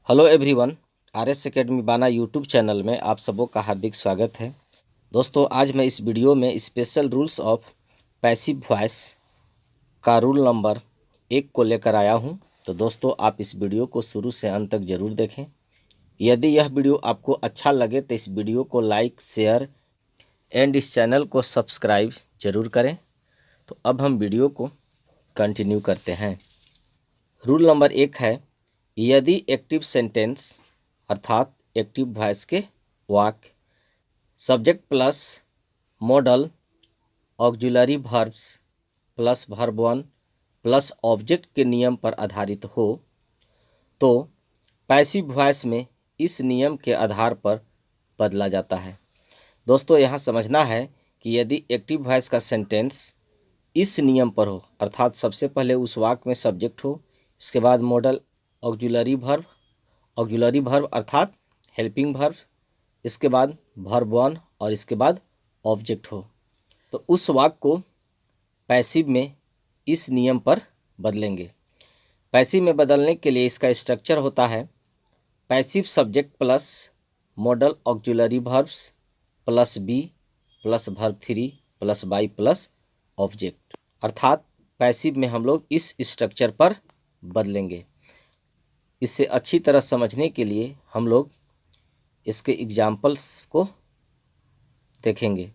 Hello everyone, RS academy बाना YouTube channel में आप सबों का हार्दिक स्वागत है। दोस्तों, आज मैं इस वीडियो में special rules of passive voice का रूल नंबर 1 को लेकर आया हूं। तो दोस्तों, आप इस वीडियो को शुरू से अंत तक ज़रूर देखें। यदि यह वीडियो आपको अच्छा लगे तो इस वीडियो को लाइक, शेयर एंड इस चैनल को सब्सक्राइब जरूर करें। तो अब हम वीडियो को कंटिन्यू करते हैं। रूल नंबर 1 है, यदि एक्टिव सेंटेंस अर्थात एक्टिव वॉइस के वाक्य subject plus modal auxiliary verbs plus verb 1 plus object के नियम पर आधारित हो तो पैसिव वॉइस में इस नियम के आधार पर बदला जाता है। दोस्तों, यहाँ समझना है कि यदि एक्टिव वॉइस का सेंटेंस इस नियम पर हो अर्थात सबसे पहले उस वाक्य में सब्जेक्ट हो, इसके बाद मॉडल ऑक्सिलरी वर्ब अर्थात हेल्पिंग वर्ब, इसके बाद वर्ब 1 और इसके बाद ऑब्जेक्ट हो, तो उस वाक्य को पैसिव में इस नियम पर बदलेंगे। पैसिव में बदलने के लिए इसका स्ट्रक्चर होता है passive subject plus modal auxiliary verbs plus be plus verb 3 plus by plus object, अर्थात पैसिव में हम लोग इस स्ट्रक्चर पर बदलेंगे। इसे अच्छी तरह समझने के लिए हम लोग इसके एग्जाम्पल्स को देखेंगे।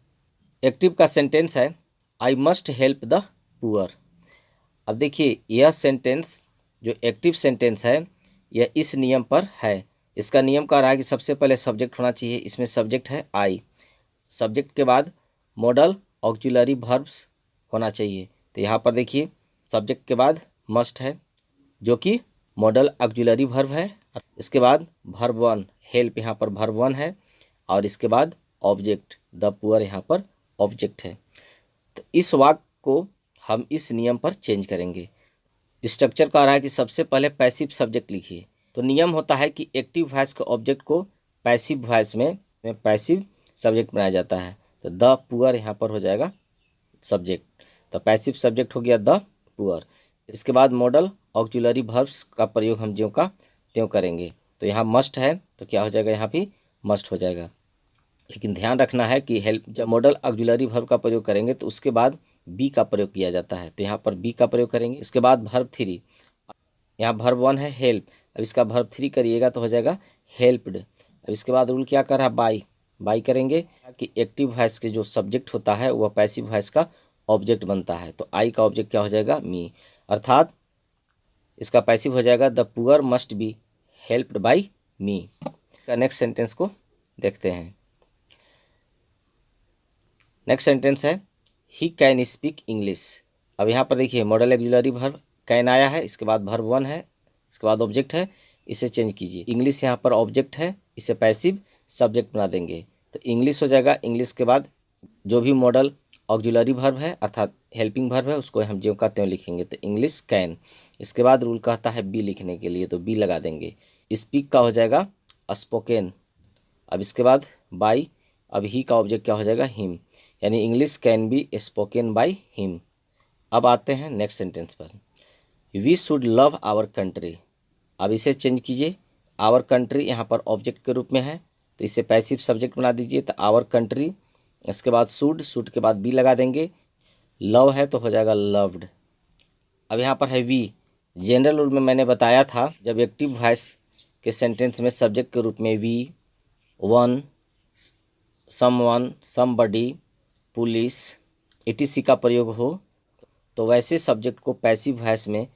एक्टिव का सेंटेंस है I must help the poor. अब देखिए, यह सेंटेंस जो एक्टिव सेंटेंस है यह इस नियम पर है। इसका नियम कह रहा है कि सबसे पहले सब्जेक्ट होना चाहिए। इसमें सब्जेक्ट है आई, सब्जेक्ट के बाद मॉडल ऑक्सिलरी वर्ब्स होना चाहिए। तो यहाँ पर देखिए, सब्जेक्ट के बाद मस्ट है जो कि मॉडल ऑक्सिलरी वर्ब है। इसके बाद वर्ब 1 हेल्प, यहाँ पर वर्ब 1 है, और इसके बाद ऑब्जेक्ट द पुअर, यहाँ पर ऑब्जेक्ट है। तो इस वाक्य को हम इस नियम पर चेंज करेंगे। स्ट्रक्चर कह रहा है कि सबसे पहले पैसिव सब्जेक्ट लिखिए। तो नियम होता है कि एक्टिव वॉइस के ऑब्जेक्ट को पैसिव वॉइस में पैसिव सब्जेक्ट बनाया जाता है। तो द पुअर यहाँ पर हो जाएगा सब्जेक्ट, तो पैसिव सब्जेक्ट हो गया द पुअर। इसके बाद मॉडल ऑक्सिलरी वर्ब्स का प्रयोग हम ज्यों का त्यों करेंगे। तो यहाँ मस्ट है तो क्या हो जाएगा, यहाँ भी मस्ट हो जाएगा। लेकिन ध्यान रखना है कि हेल्प, जब मॉडल ऑक्सिलरी वर्ब का प्रयोग करेंगे तो उसके बाद बी का प्रयोग किया जाता है। तो यहाँ पर बी का प्रयोग करेंगे। इसके बाद वर्ब 3, यहाँ वर्ब 1 है हेल्प, अब इसका वर्ब 3 करिएगा तो हो जाएगा हेल्प्ड। अब इसके बाद रूल क्या कर रहा है, बाई करेंगे कि एक्टिव वॉइस के जो सब्जेक्ट होता है वह पैसिव वॉइस का ऑब्जेक्ट बनता है। तो आई का ऑब्जेक्ट क्या हो जाएगा, मी, अर्थात इसका पैसिव हो जाएगा the poor must be helped by me. इसका नेक्स्ट सेंटेंस को देखते हैं। नेक्स्ट सेंटेंस है ही कैन स्पीक इंग्लिश। अब यहाँ पर देखिए, मॉडल ऑक्सिलरी वर्ब कैन आया है, इसके बाद वर्ब 1 है, इसके बाद ऑब्जेक्ट है, इसे चेंज कीजिए। इंग्लिश यहाँ पर ऑब्जेक्ट है, इसे पैसिव सब्जेक्ट बना देंगे। तो इंग्लिश हो जाएगा। इंग्लिश के बाद जो भी मॉडल ऑक्सिलरी वर्ब है अर्थात हेल्पिंग वर्ब है उसको हम ज्यों का त्यों लिखेंगे। तो इंग्लिश कैन, इसके बाद रूल कहता है बी लिखने के लिए, तो बी लगा देंगे। स्पीक का हो जाएगा स्पोकन। अब इसके बाद बाई, अब ही का ऑब्जेक्ट क्या हो जाएगा, हिम, यानी English can be spoken by him. अब आते हैं नेक्स्ट सेंटेंस पर। We should love our country. अब इसे चेंज कीजिए। आवर कंट्री यहाँ पर ऑब्जेक्ट के रूप में है, तो इसे पैसिव सब्जेक्ट बना दीजिए। तो आवर कंट्री, इसके बाद शुड के बाद बी लगा देंगे। लव है तो हो जाएगा लव्ड। अब यहाँ पर है वी। जनरल रूल में मैंने बताया था, जब एक्टिव वॉइस के सेंटेंस में सब्जेक्ट के रूप में we, one, someone, somebody, police, etc का प्रयोग हो तो वैसे सब्जेक्ट को पैसिव वॉइस में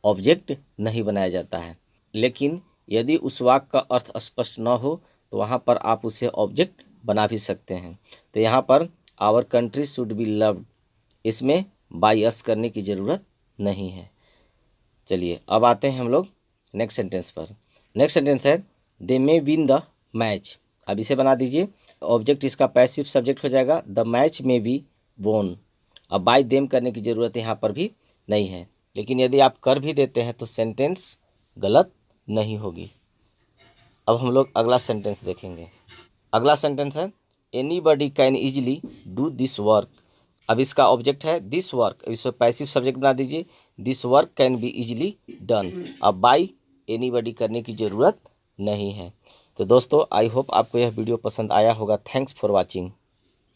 ऑब्जेक्ट नहीं बनाया जाता है। लेकिन यदि उस वाक्य का अर्थ स्पष्ट न हो तो वहाँ पर आप उसे ऑब्जेक्ट बना भी सकते हैं। तो यहाँ per hour country should be loved, इसमें बाई अस करने की ज़रूरत नहीं है। चलिए अब आते हैं हम लोग नेक्स्ट सेंटेंस पर। नेक्स्ट सेंटेंस है दे मे विन द मैच। अब इसे बना दीजिए। ऑब्जेक्ट इसका पैसिव सब्जेक्ट हो जाएगा द मैच में बी वोन। अब बाई देम करने की ज़रूरत यहाँ पर भी नहीं है, लेकिन यदि आप कर भी देते हैं तो सेंटेंस गलत नहीं होगी। अब हम लोग अगला सेंटेंस देखेंगे। अगला सेंटेंस है anybody can easily do this work. अब इसका ऑब्जेक्ट है दिस वर्क, इसको पैसिव सब्जेक्ट बना दीजिए। This work can be easily done. अब बाई एनीबडी करने की ज़रूरत नहीं है। तो दोस्तों आई होप आपको यह वीडियो पसंद आया होगा। Thanks for watching.